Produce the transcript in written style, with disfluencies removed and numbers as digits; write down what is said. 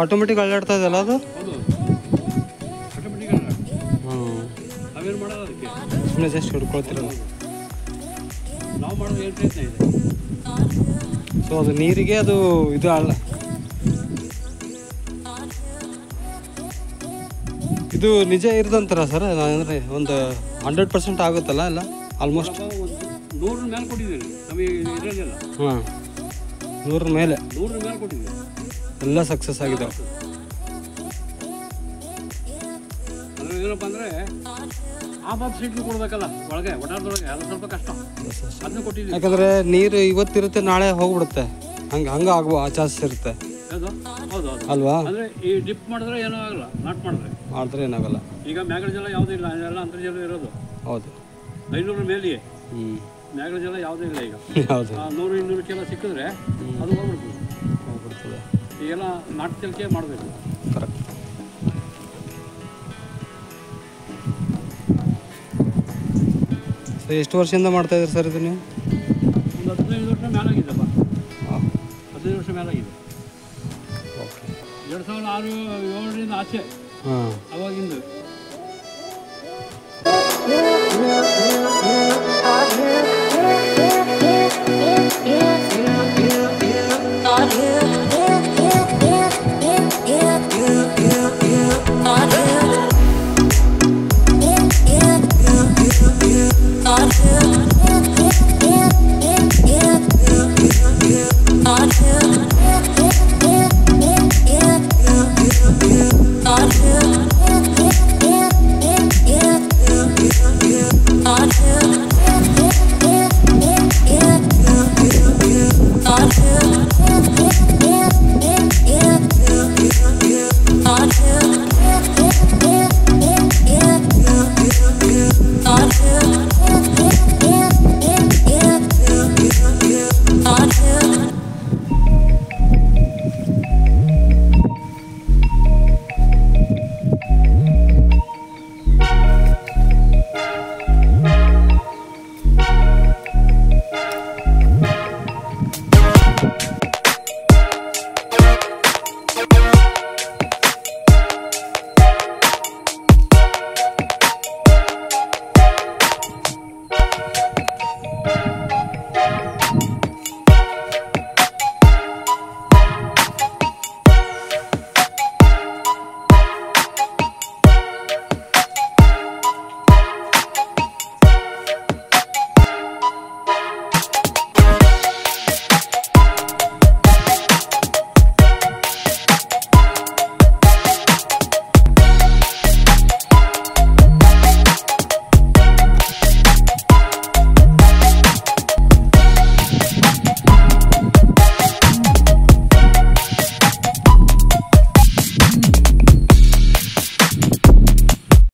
Automatic ಅಳ್ಳಾಡ್ತಾ ಇದೆಯಲ್ಲ ಅದು? ಹೌದು ಆಟೋಮೆಟಿಕ್ ಹ್ಞೂ. ನಾವೇನು ಮಾಡೋದು ಅದಕ್ಕೆ ಸುಮ್ಮನೆ ಜಸ್ಟ್ ಹಿಡ್ಕೊಳ್ತಿರಲ್ಲ. ನಾವು ಮಾಡೋದು ಏನು ಪ್ರಯತ್ನ ಇದೆ. ಸೊ ಅದು ನೀರಿಗೆ ಅದು ಇದು ಅಲ್ಲ, ಇದು ನಿಜ ಇರ್ದಂತಾರ ಸರ್? ಅಂದರೆ ಒಂದು 100% ಆಗುತ್ತಲ್ಲ ಎಲ್ಲ ಆಲ್ಮೋಸ್ಟ್? 100 ಮೇಲೆ ಕೊಟ್ಟಿದ್ದೀರಿ ನಮಗೆ ಇರೋದಿಲ್ಲ. ಹಾಂ, 100 ಮೇಲೆ 100 ಮೇಲೆ ಕೊಟ್ಟಿದ್ದೀವಿ, ಎಲ್ಲ ಸಕ್ಸಸ್ ಆಗಿದ್ದಾವೆ. ಅಂದರೆ ಏನಪ್ಪ ಅಂದರೆ ಆ ಬಾಬ್ ಸೀಟ್ಲು ಕೊಡಬೇಕಲ್ಲ ಒಳಗೆ ಒಡಾರದೊಳಗೆ, ಅದು ಸ್ವಲ್ಪ ಕಷ್ಟ, ಅದನ್ನ ಕೊಟ್ಟಿದ್ದೀವಿ. ಯಾಕಂದರೆ ನೀರು ಇವತ್ತಿರುತ್ತೆ ನಾಳೆ ಹೋಗ್ಬಿಡುತ್ತೆ, ಹಂಗೆ ಆಗುವ ಚಾನ್ಸಸ್ ಇರುತ್ತೆ. ಹೌದು ಹೌದು ಹೌದು ಅಲ್ವಾ? ಅಂದರೆ ಈ ಡಿಪ್ ಮಾಡಿದ್ರೆ ಏನೂ ಆಗಲ್ಲ, ನಾಟ್ ಮಾಡಿದ್ರೆ ಏನಾಗಲ್ಲ. ಈಗ ಮ್ಯಾಗಳ ಜಲ ಯಾವುದೂ ಇಲ್ಲ, ಎಲ್ಲ ಅಂತರ್ಜಲ ಇರೋದು. ಹೌದು. 500 ಮೇಲೆಯೇ ಹ್ಞೂ. ಮ್ಯಾಗಳ ಜಲ ಯಾವುದೂ ಇಲ್ಲ ಈಗ. ಹೌದು, 100-200 ಕೆಲ ಸಿಕ್ಕಿದ್ರೆ ಅದು ಹೋಗ್ಬಿಡ್ತದೆ. ಈಗೆಲ್ಲ ನಾಟಿ ತಲಿಕೆ ಮಾಡಬೇಕು. ಕರೆಕ್ಟ್. ಸೊ ಎಷ್ಟು ವರ್ಷದಿಂದ ಮಾಡ್ತಾಯಿದ್ದೀರಿ ಸರ್ ಇದು ನೀವು? ಒಂದು 15 ವರ್ಷ ಮೇಲಾಗಿದ್ದಪ್ಪ. ಹಾಂ, 15 ವರ್ಷ ಮೇಲಾಗಿದೆ. ಓಕೆ. 2006-2007 ಆಚೆ ಹಾಂ, ಅವಾಗಿಂದು